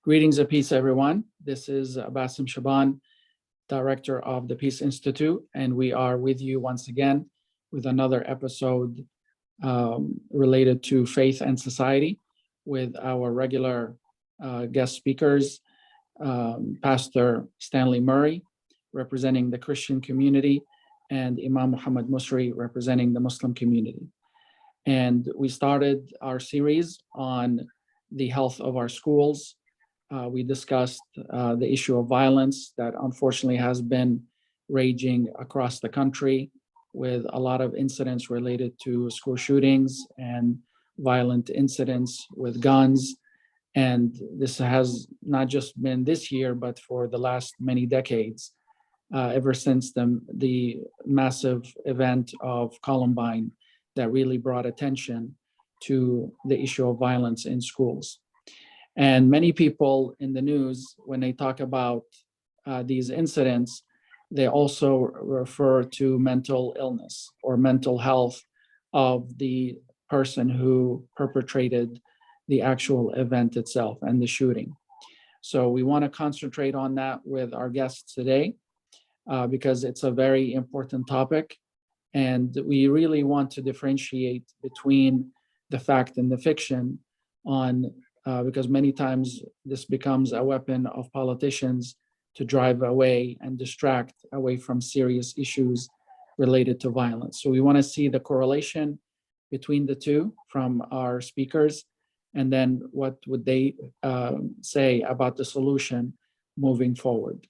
Greetings of peace, everyone. This is Bassem Shaban, Director of the Peace Institute, and we are with you once again with another episode related to faith and society with our regular guest speakers, Pastor Stanley Murray, representing the Christian community, and Imam Muhammad Musri, representing the Muslim community. And we started our series on the health of our schools. We discussed the issue of violence that unfortunately has been raging across the country, with a lot of incidents related to school shootings and violent incidents with guns. And this has not just been this year, but for the last many decades, ever since the massive event of Columbine that really brought attention to the issue of violence in schools. And many people in the news, when they talk about these incidents, they also refer to mental illness or mental health of the person who perpetrated the actual event itself and the shooting. So we want to concentrate on that with our guests today because it's a very important topic. And we really want to differentiate between the fact and the fiction on because many times this becomes a weapon of politicians to drive away and distract away from serious issues related to violence. So we want to see the correlation between the two from our speakers, and then what would they say about the solution moving forward.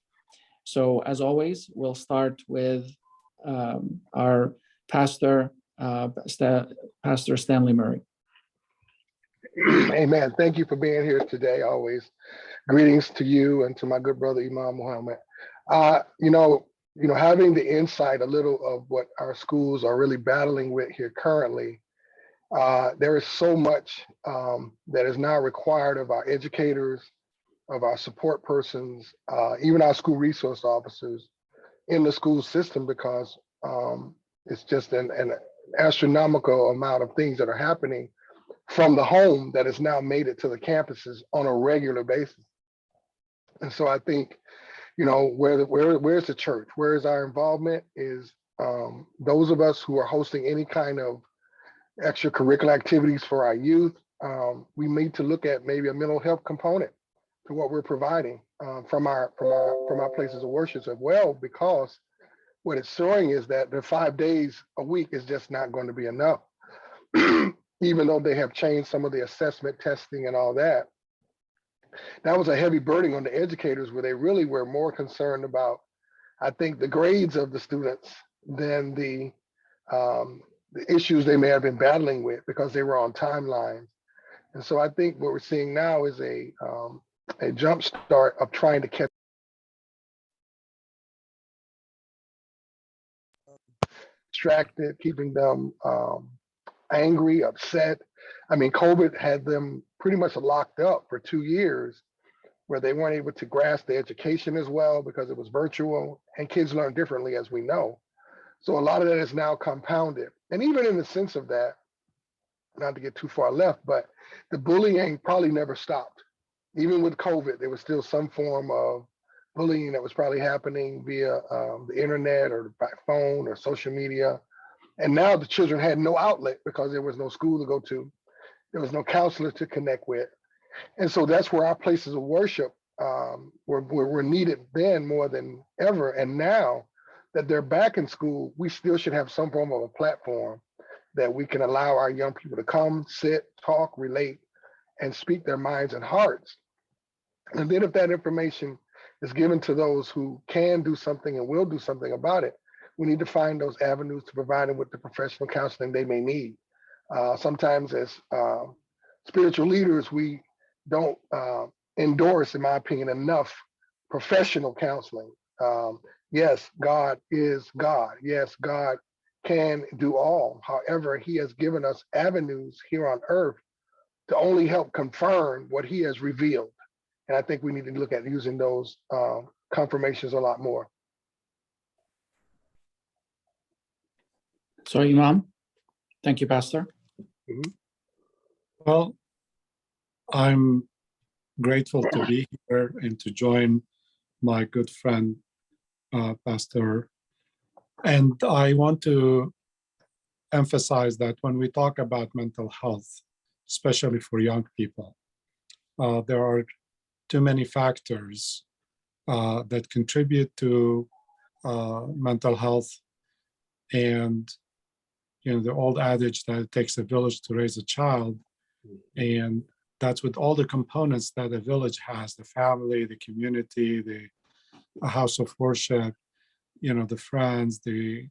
So as always, we'll start with our pastor, Pastor Stanley Murray. Amen. Thank you for being here today. Always greetings to you and to my good brother Imam Muhammad. Having the insight a little of what our schools are really battling with here currently. There is so much that is now required of our educators, of our support persons, even our school resource officers in the school system, because it's just an astronomical amount of things that are happening from the home that has now made it to the campuses on a regular basis. And so I think, where's the church? Where is our involvement? Is those of us who are hosting any kind of extracurricular activities for our youth, we need to look at maybe a mental health component to what we're providing from our places of worship as well, because what it's showing is that the 5 days a week is just not going to be enough. Even though they have changed some of the assessment testing and all that, that was a heavy burden on the educators, where they really were more concerned about, I think, the grades of the students than the issues they may have been battling with, because they were on timelines. And so I think what we're seeing now is a jump start of trying to catch distracted, keeping them angry, upset. I mean, COVID had them pretty much locked up for 2 years, where they weren't able to grasp the education as well because it was virtual, and kids learn differently, as we know. So a lot of that is now compounded. And even in the sense of that, not to get too far left, but the bullying probably never stopped. Even with COVID, there was still some form of bullying that was probably happening via the internet or by phone or social media. And now the children had no outlet because there was no school to go to. There was no counselor to connect with. And so that's where our places of worship were needed then more than ever. And now that they're back in school, we still should have some form of a platform that we can allow our young people to come, sit, talk, relate, and speak their minds and hearts. And then if that information is given to those who can do something and will do something about it, we need to find those avenues to provide them with the professional counseling they may need. Sometimes as spiritual leaders, we don't endorse, in my opinion, enough professional counseling. Yes, God is God. Yes, God can do all. However, he has given us avenues here on earth to only help confirm what he has revealed. And I think we need to look at using those confirmations a lot more. So, Imam, thank you, Pastor. Well, I'm grateful to be here and to join my good friend, Pastor. And I want to emphasize that when we talk about mental health, especially for young people, there are too many factors that contribute to mental health. And the old adage that it takes a village to raise a child, and that's with all the components that a village has: the family, the community, the house of worship, the friends, the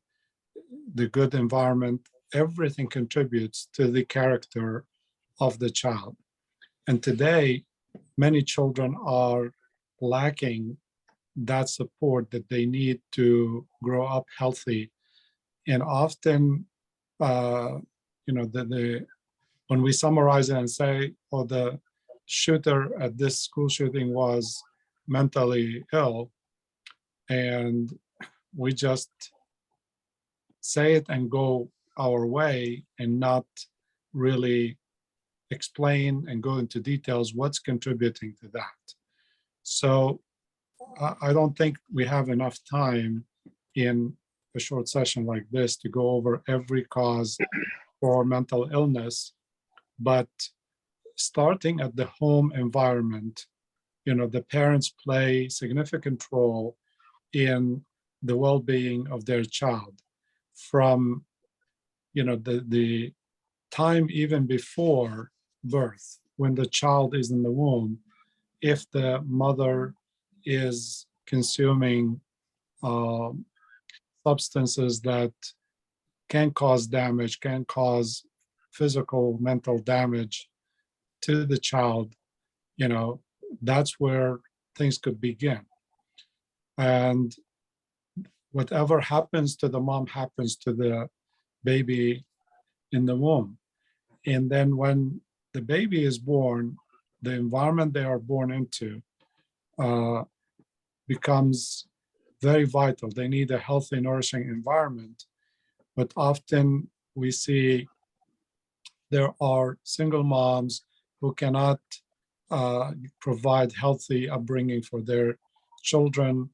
good environment. Everything contributes to the character of the child. And today, many children are lacking that support that they need to grow up healthy. And often, when we summarize it and say, oh, the shooter at this school shooting was mentally ill, and we just say it and go our way and not really explain and go into details what's contributing to that. So I don't think we have enough time in a short session like this to go over every cause for mental illness, but starting at the home environment, the parents play significant role in the well-being of their child from, the time even before birth, when the child is in the womb. If the mother is consuming substances that can cause damage, can cause physical, mental damage to the child, that's where things could begin. And whatever happens to the mom happens to the baby in the womb. And then when the baby is born, the environment they are born into becomes very vital. They need a healthy, nourishing environment. But often we see there are single moms who cannot provide healthy upbringing for their children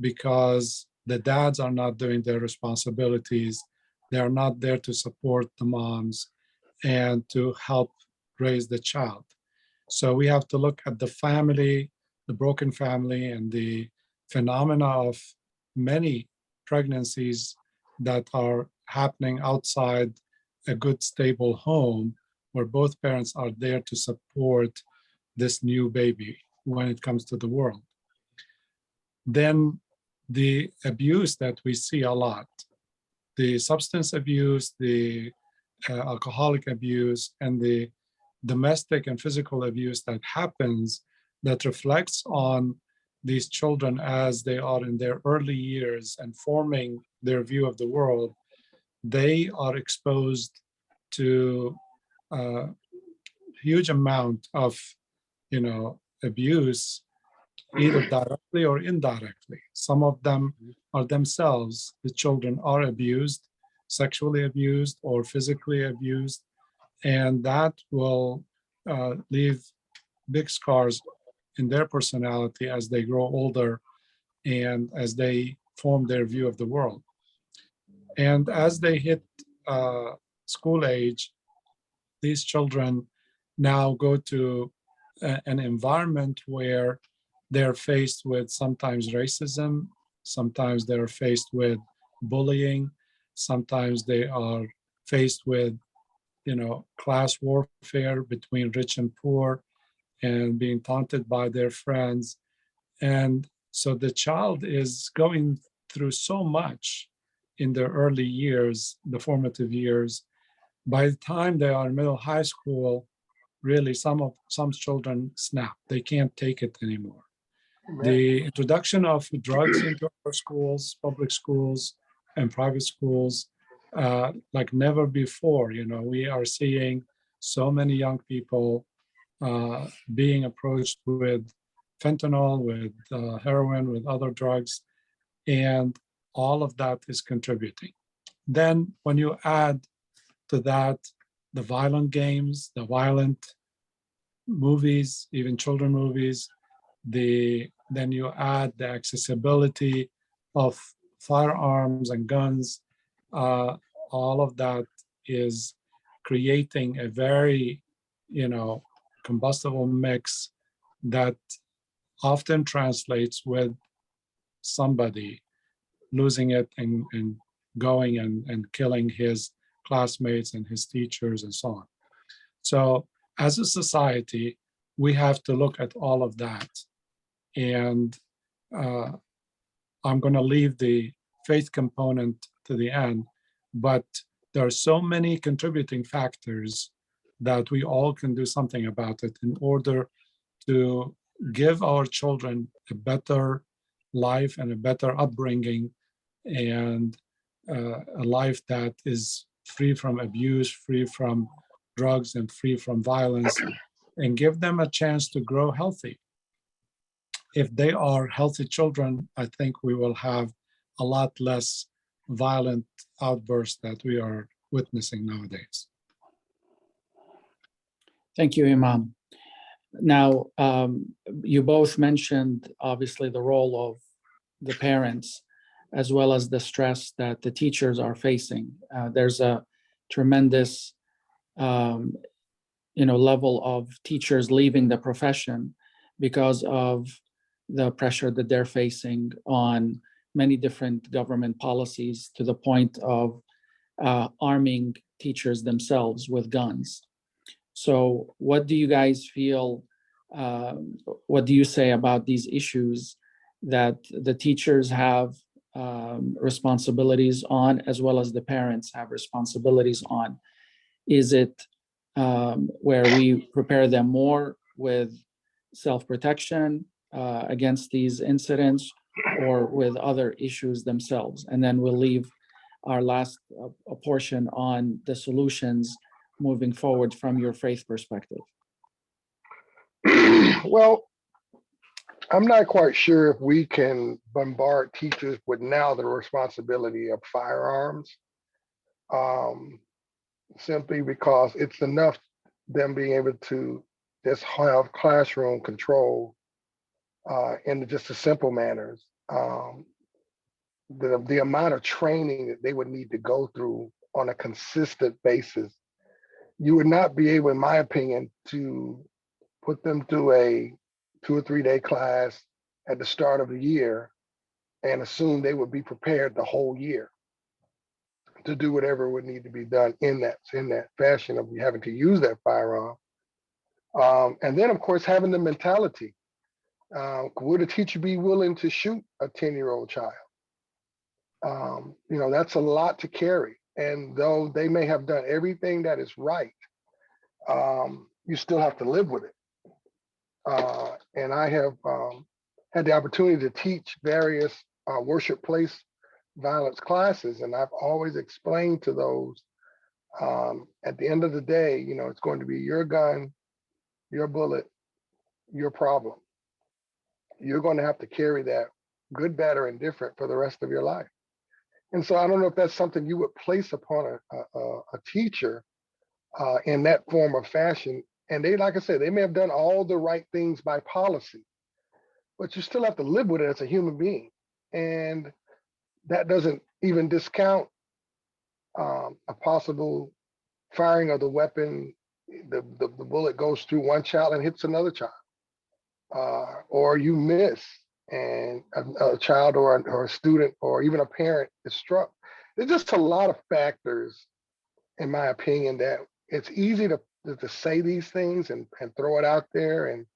because the dads are not doing their responsibilities. They are not there to support the moms and to help raise the child. So we have to look at the family, the broken family, and the phenomena of many pregnancies that are happening outside a good, stable home where both parents are there to support this new baby when it comes to the world. Then the abuse that we see a lot, the substance abuse, the alcoholic abuse, and the domestic and physical abuse that happens, that reflects on these children as they are in their early years and forming their view of the world. They are exposed to a huge amount of abuse, either directly or indirectly. Some of them are themselves, the children are abused, sexually abused or physically abused, and that will leave big scars in their personality as they grow older and as they form their view of the world. And as they hit school age, these children now go to an environment where they're faced with sometimes racism, sometimes they're faced with bullying, sometimes they are faced with class warfare between rich and poor, and being taunted by their friends. And so the child is going through so much in their early years, the formative years. By the time they are in middle high school, really some children snap. They can't take it anymore. The introduction of drugs into our schools, public schools and private schools, like never before. We are seeing so many young people being approached with fentanyl, with heroin, with other drugs, and all of that is contributing. Then when you add to that the violent games, the violent movies, even children movies. Then you add the accessibility of firearms and guns. All of that is creating a very, combustible mix that often translates with somebody losing it and going and killing his classmates and his teachers and so on. So as a society, we have to look at all of that. And I'm going to leave the faith component to the end, but there are so many contributing factors that we all can do something about it in order to give our children a better life and a better upbringing, and a life that is free from abuse, free from drugs, and free from violence, and give them a chance to grow healthy. If they are healthy children, I think we will have a lot less violent outbursts that we are witnessing nowadays. Thank you, Imam. Now, you both mentioned, obviously, the role of the parents, as well as the stress that the teachers are facing. There's a tremendous, level of teachers leaving the profession because of the pressure that they're facing on many different government policies, to the point of arming teachers themselves with guns. So what do you guys feel, what do you say about these issues that the teachers have responsibilities on, as well as the parents have responsibilities on? Is it where we prepare them more with self-protection against these incidents, or with other issues themselves? And then we'll leave our last portion on the solutions moving forward from your faith perspective. Well, I'm not quite sure if we can bombard teachers with now the responsibility of firearms, simply because it's enough them being able to just have classroom control in just the simple manners. The amount of training that they would need to go through on a consistent basis, you would not be able, in my opinion, to put them through a 2 or 3 day class at the start of the year and assume they would be prepared the whole year to do whatever would need to be done in that fashion of having to use that firearm. And then, of course, having the mentality. Would a teacher be willing to shoot a 10-year-old child? That's a lot to carry. And though they may have done everything that is right, you still have to live with it. And I have had the opportunity to teach various worship place violence classes, and I've always explained to those, at the end of the day, it's going to be your gun, your bullet, your problem. You're going to have to carry that, good, bad, or indifferent, for the rest of your life. And so I don't know if that's something you would place upon a teacher in that form of fashion. And they, like I said, they may have done all the right things by policy, but you still have to live with it as a human being. And that doesn't even discount a possible firing of the weapon. The bullet goes through one child and hits another child, or you miss and a child or a student or even a parent is struck. There's just a lot of factors, in my opinion, that it's easy to say these things and throw it out there. And,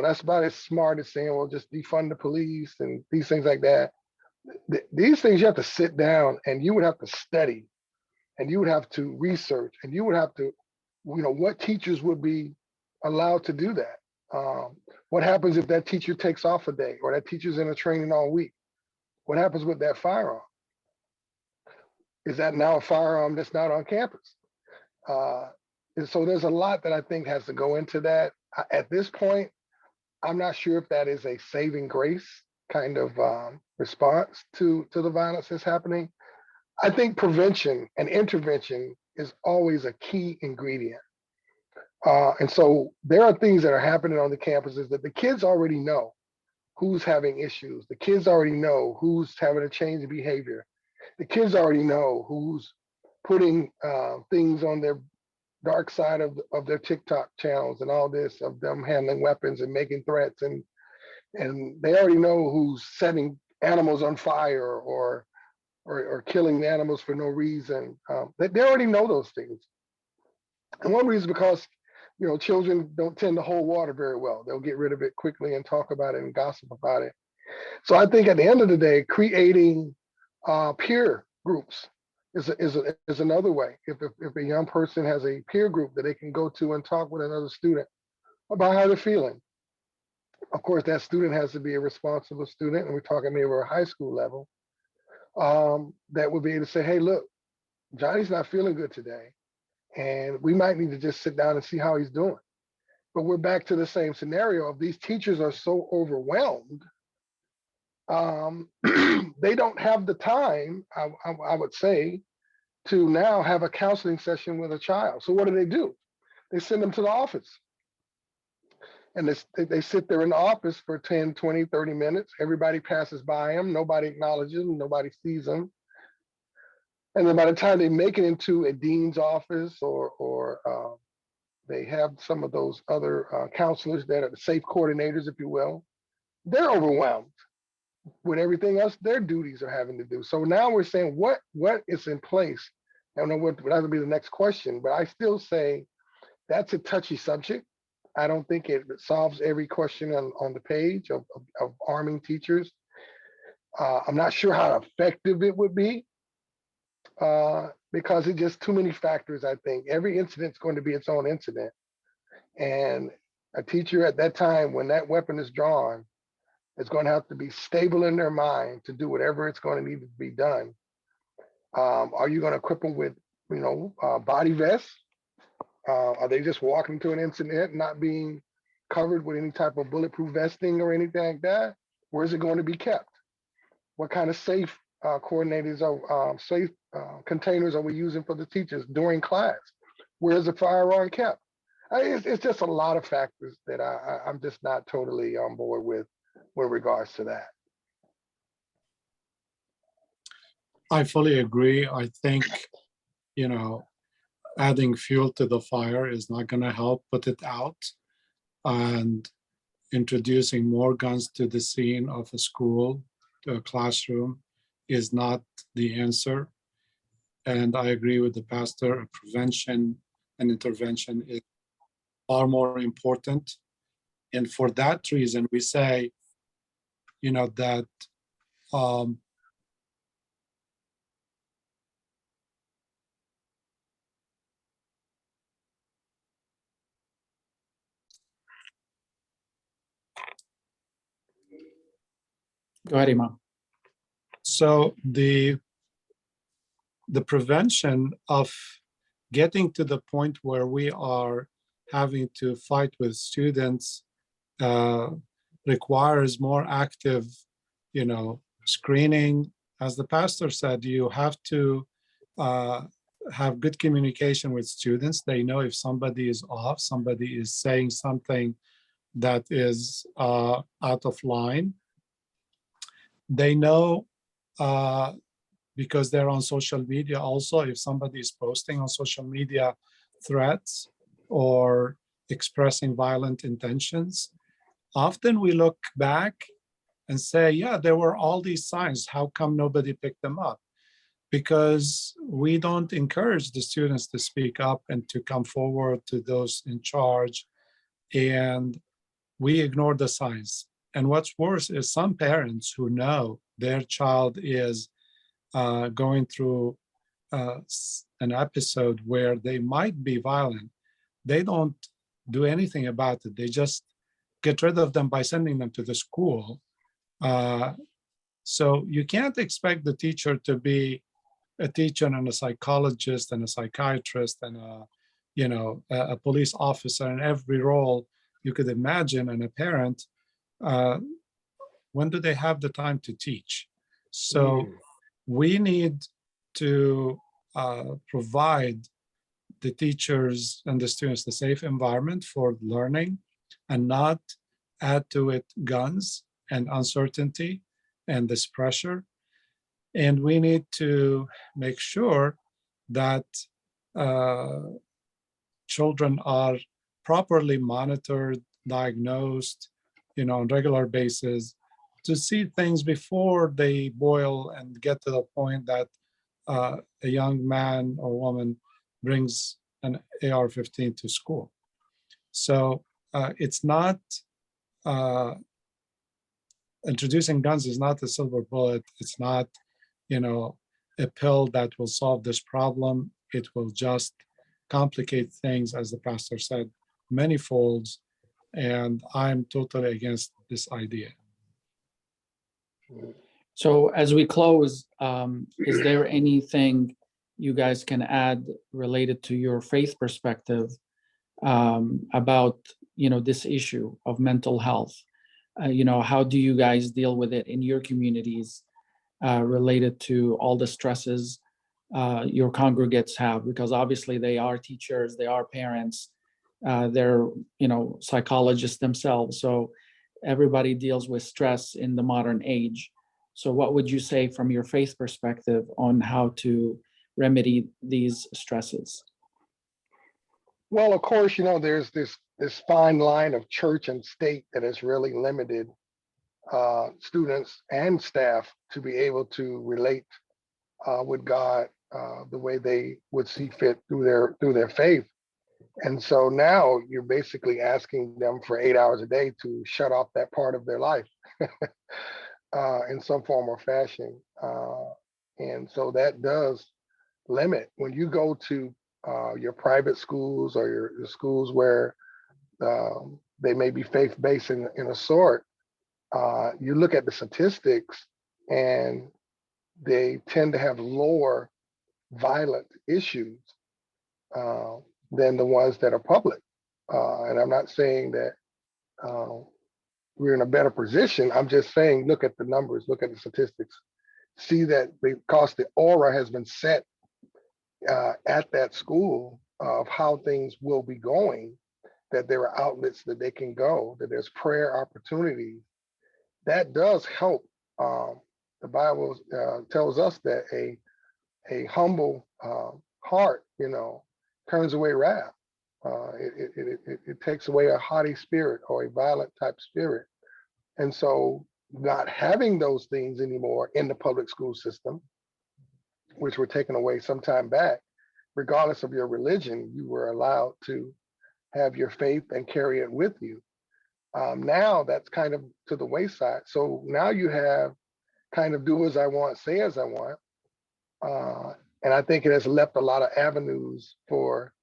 that's about as smart as saying, well, just defund the police and these things like that. These things you have to sit down and you would have to study, and you would have to research, and you would have to, what teachers would be allowed to do that. What happens if that teacher takes off a day, or that teacher's in a training all week? What happens with that firearm? Is that now a firearm that's not on campus? And so there's a lot that I think has to go into that. At this point, I'm not sure if that is a saving grace kind of response to the violence that's happening. I think prevention and intervention is always a key ingredient. And so there are things that are happening on the campuses that the kids already know who's having issues. The kids already know who's having a change in behavior. The kids already know who's putting things on their dark side of their TikTok channels and all this, of them handling weapons and making threats, and they already know who's setting animals on fire or killing the animals for no reason. They already know those things. And one reason is because children don't tend to hold water very well. They'll get rid of it quickly and talk about it and gossip about it. So I think at the end of the day, creating peer groups is another way. If a young person has a peer group that they can go to and talk with another student about how they're feeling. Of course, that student has to be a responsible student, and we're talking maybe a high school level, that would be able to say, hey, look, Johnny's not feeling good today, and we might need to just sit down and see how he's doing. But we're back to the same scenario of these teachers are so overwhelmed. They don't have the time, I would say, to now have a counseling session with a child. So what do? They send them to the office. And they sit there in the office for 10, 20, 30 minutes. Everybody passes by them. Nobody acknowledges them. Nobody sees them. And then by the time they make it into a dean's office or they have some of those other counselors that are the safe coordinators, if you will, they're overwhelmed with everything else their duties are having to do. So now we're saying what is in place. I don't know what that'll be the next question, but I still say that's a touchy subject. I don't think it solves every question on the page of arming teachers. I'm not sure how effective it would be because it's just too many factors, I think. Every incident's going to be its own incident. And a teacher at that time, when that weapon is drawn, is going to have to be stable in their mind to do whatever it's going to need to be done. Are you going to equip them with, body vests? Are they just walking to an incident, not being covered with any type of bulletproof vesting or anything like that? Where is it going to be kept? What kind of safe coordinators or safe containers are we using for the teachers during class? Where is the firearm kept? It's just a lot of factors that I'm just not totally on board with regards to that. I fully agree. I think, adding fuel to the fire is not going to help put it out. And introducing more guns to the scene of a school, to a classroom, is not the answer. And I agree with the pastor, prevention and intervention is far more important. And for that reason, we say, that Go ahead, Imam. so the prevention of getting to the point where we are having to fight with students requires more active, screening. As the pastor said, you have to have good communication with students. They know if somebody is off, somebody is saying something that is out of line. They know because they're on social media also, if somebody is posting on social media threats or expressing violent intentions. Often we look back and say, yeah, there were all these signs. How come nobody picked them up? Because we don't encourage the students to speak up and to come forward to those in charge, and we ignore the signs. And what's worse is some parents who know their child is going through an episode where they might be violent, they don't do anything about it. They just get rid of them by sending them to the school. So you can't expect the teacher to be a teacher and a psychologist and a psychiatrist and a police officer in every role you could imagine, and a parent. When do they have the time to teach? So we need to provide the teachers and the students a safe environment for learning and not add to it guns and uncertainty and this pressure. And we need to make sure that children are properly monitored, diagnosed, on regular basis to see things before they boil and get to the point that a young man or woman brings an AR-15 to school. So it's not, introducing guns is not a silver bullet. It's not, a pill that will solve this problem. It will just complicate things, as the pastor said, many folds. And I'm totally against this idea. So as we close, is there anything you guys can add related to your faith perspective about, this issue of mental health? How do you guys deal with it in your communities related to all the stresses your congregates have? Because obviously they are teachers, they are parents, they're, psychologists themselves. So everybody deals with stress in the modern age. So what would you say from your faith perspective on how to remedy these stresses? Well, of course, there's this fine line of church and state that has really limited students and staff to be able to relate with God the way they would see fit through their faith. And so now you're basically asking them for 8 hours a day to shut off that part of their life in some form or fashion. And so that does limit when you go to your private schools or your schools where they may be faith-based in a sort. You look at the statistics and they tend to have lower violent issues than the ones that are public. And I'm not saying that we're in a better position. I'm just saying, look at the numbers, look at the statistics, see that because the aura has been set at that school of how things will be going, that there are outlets that they can go, that there's prayer opportunities. That does help. The Bible tells us that a humble heart, turns away wrath. It takes away a haughty spirit or a violent type spirit. And so not having those things anymore in the public school system, which were taken away some time back, regardless of your religion, you were allowed to have your faith and carry it with you. Now that's kind of to the wayside. So now you have kind of do as I want, say as I want. And I think it has left a lot of avenues for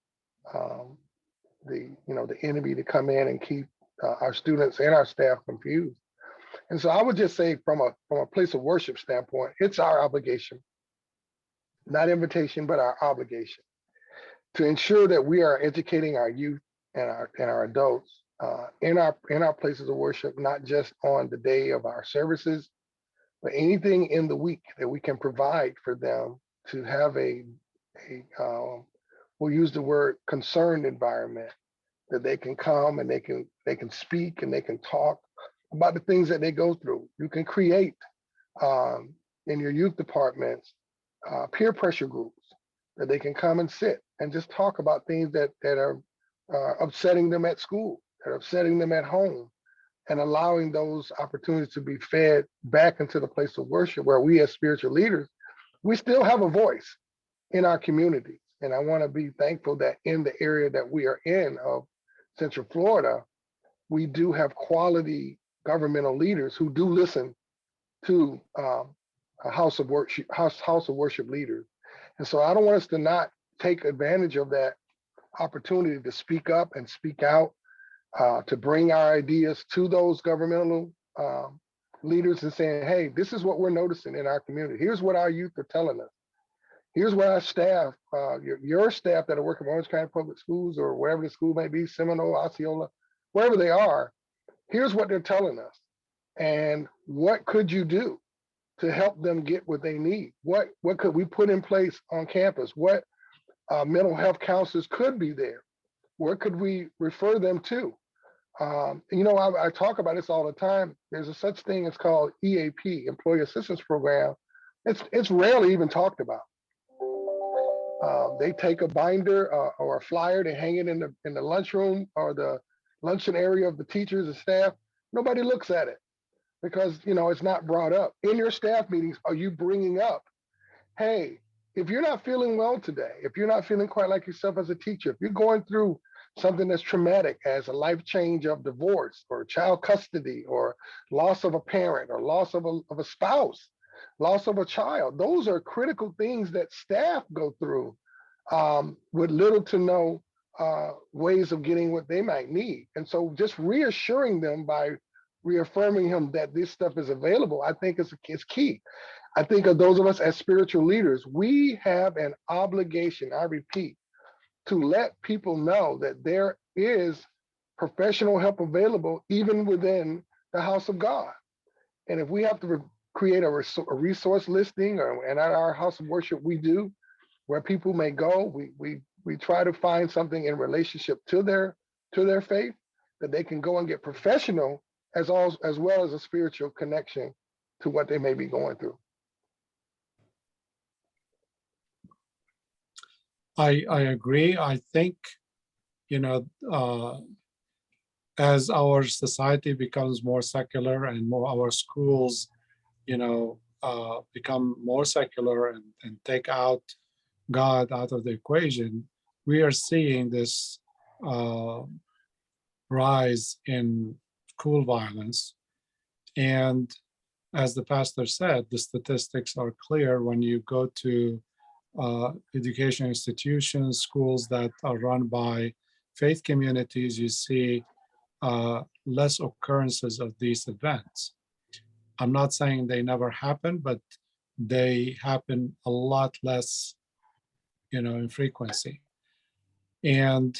the enemy to come in and keep our students and our staff confused. And so I would just say from a place of worship standpoint, it's our obligation, not invitation, but our obligation to ensure that we are educating our youth and our adults in our places of worship, not just on the day of our services, but anything in the week that we can provide for them to have we'll use the word concerned environment, that they can come and they can speak and they can talk about the things that they go through. You can create in your youth departments peer pressure groups that they can come and sit and just talk about things that are upsetting them at school, that are upsetting them at home, and allowing those opportunities to be fed back into the place of worship where we as spiritual leaders, we still have a voice in our communities. And I want to be thankful that in the area that we are in of Central Florida, we do have quality governmental leaders who do listen to a house of worship leaders. And so I don't want us to not take advantage of that opportunity to speak up and speak out, to bring our ideas to those governmental leaders and saying, hey, this is what we're noticing in our community. Here's what our youth are telling us. Here's what our staff, your staff that are working in Orange County Public Schools or wherever the school may be, Seminole, Osceola, wherever they are, here's what they're telling us. And what could you do to help them get what they need? What could we put in place on campus? What mental health counselors could be there. Where could we refer them to? I talk about this all the time. There's a such thing as called EAP, Employee Assistance Program. It's rarely even talked about. They take a binder or a flyer, they hang it in the lunchroom or the luncheon area of the teachers and staff. Nobody looks at it because it's not brought up. In your staff meetings, are you bringing up, hey, if you're not feeling well today, if you're not feeling quite like yourself as a teacher, if you're going through something that's traumatic as a life change of divorce or child custody or loss of a parent or loss of a spouse, loss of a child, those are critical things that staff go through with little to no ways of getting what they might need. And so just reassuring them by reaffirming him that this stuff is available, I think is key. I think of those of us as spiritual leaders, we have an obligation, I repeat, to let people know that there is professional help available even within the house of God. And if we have to create a resource listing, and at our house of worship we do, where people may go, we try to find something in relationship to their faith that they can go and get professional as well as a spiritual connection to what they may be going through. I agree. I think, as our society becomes more secular and more our schools, become more secular and take out God out of the equation, we are seeing this rise in school violence. And as the pastor said, the statistics are clear when you go to education institutions, schools that are run by faith communities, you see less occurrences of these events. I'm not saying they never happen, but they happen a lot less, in frequency. And,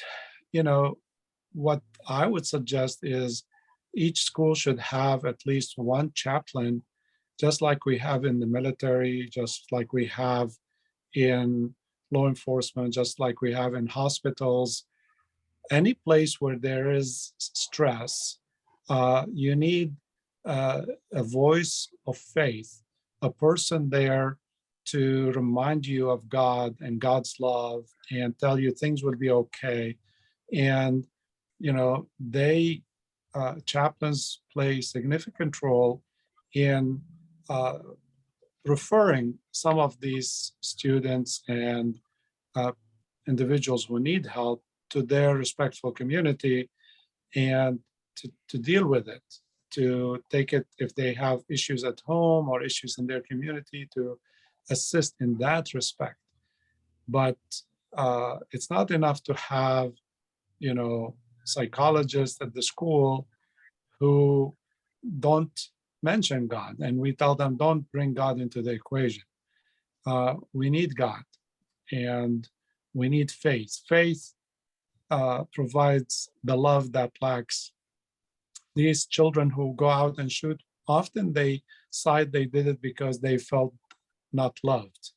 what I would suggest is each school should have at least one chaplain, just like we have in the military, just like we have in law enforcement, just like we have in hospitals. Any place where there is stress, you need a voice of faith, a person there to remind you of God and God's love and tell you things will be okay. And, chaplains play significant role in referring some of these students and individuals who need help to their respectful community and to deal with it, to take it if they have issues at home or issues in their community, to assist in that respect. But it's not enough to have, psychologists at the school who don't mention God, and we tell them don't bring God into the equation. We need God, and we need faith. Faith provides the love that lacks. These children who go out and shoot, often they decide they did it because they felt not loved.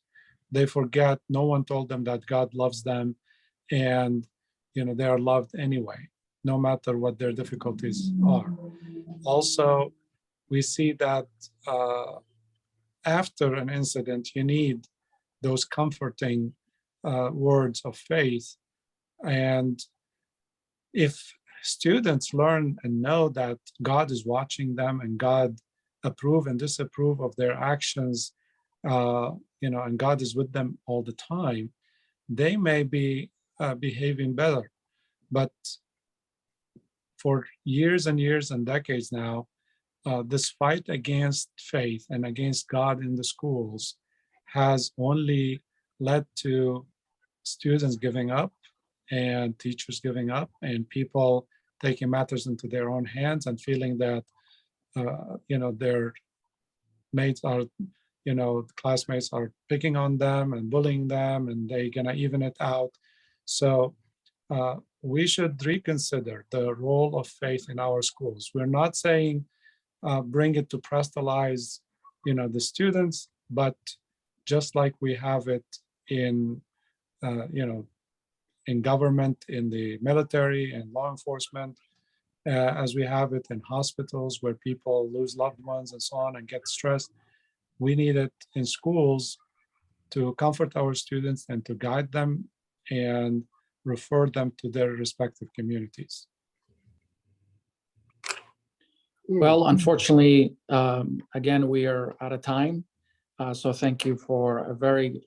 They forget no one told them that God loves them, and they are loved anyway, no matter what their difficulties are. Also, we see that after an incident, you need those comforting words of faith. And if students learn and know that God is watching them and God approve and disapprove of their actions, and God is with them all the time, they may be behaving better. But for years and years and decades now, this fight against faith and against God in the schools has only led to students giving up and teachers giving up and people taking matters into their own hands and feeling that, their mates are, classmates are picking on them and bullying them and they're gonna even it out. So we should reconsider the role of faith in our schools. We're not saying bring it to proselytize, the students, but just like we have it in in government, in the military, and law enforcement, as we have it in hospitals where people lose loved ones and so on and get stressed. We need it in schools to comfort our students and to guide them and refer them to their respective communities. Well, unfortunately, again, we are out of time. So thank you for a very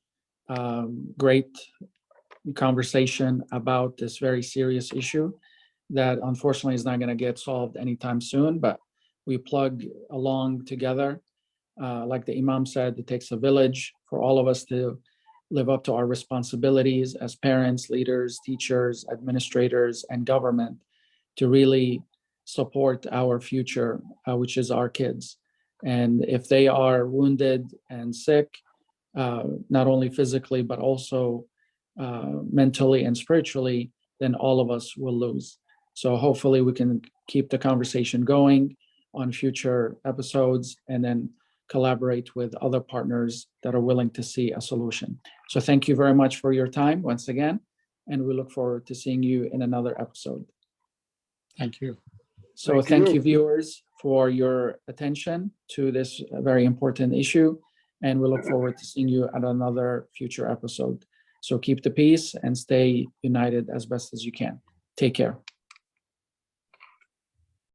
great conversation about this very serious issue that unfortunately is not going to get solved anytime soon, but we plug along together. Like the Imam said, it takes a village for all of us to live up to our responsibilities as parents, leaders, teachers, administrators, and government to really support our future, which is our kids. And if they are wounded and sick, not only physically, but also mentally and spiritually, then all of us will lose. So hopefully we can keep the conversation going on future episodes and then collaborate with other partners that are willing to see a solution. So thank you very much for your time once again, and we look forward to seeing you in another episode. Thank you. So Thank thank you. you, viewers, for your attention to this very important issue, and we look forward to seeing you at another future episode. So keep the peace and stay united as best as you can. Take care.